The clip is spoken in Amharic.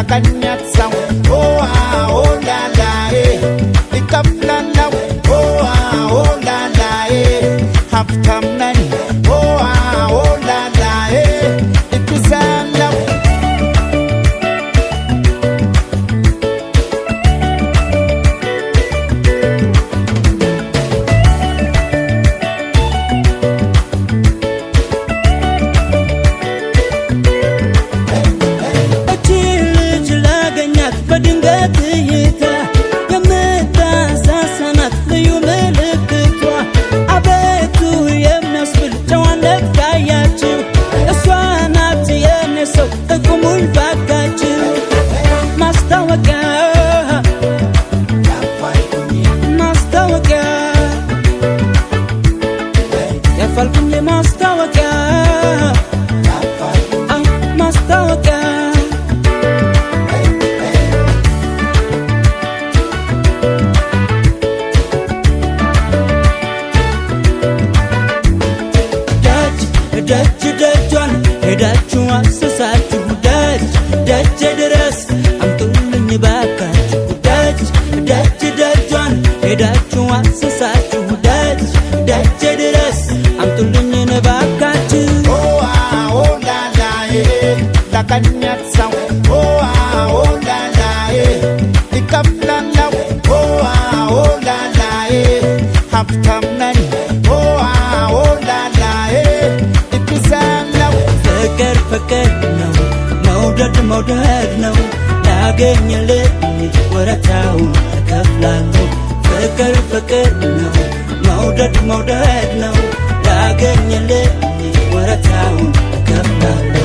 lakanyat saw oh la la ikaflana oh la la haftam nani oh la la ipisana በድንገት ይታ የምታሳሰናት ልዩ ምልክቷ አቤቱ የሚያስብል ጨዋነት ካያችሁ እሷ ናት የኔ ሰው ጥቁሙኝ ባካችሁ ማስታወቂያ ያፋልኩኝ ማስታወቂያ ማስታወቂያ ደጅ ደጇን ሄዳችሁ አሰሳችሁ ደጅ ድረስ አምጡልኝ ባካችሁ ደጅ ደጇን ሄዳችሁ አሰሳችሁ ደጅ ድረስ አምጡልኝ ባካችሁ oh la la lakanyat saw oh la la ikaflana oh la la haftam nani oh la la ፍቅር ነው መውደድ ነው ላገኘልኝ ወረታውን እከፍላለሁ ፍቅር ነው መውደድ ነው ላገኘልኝ ወረታውን እከፍላለሁ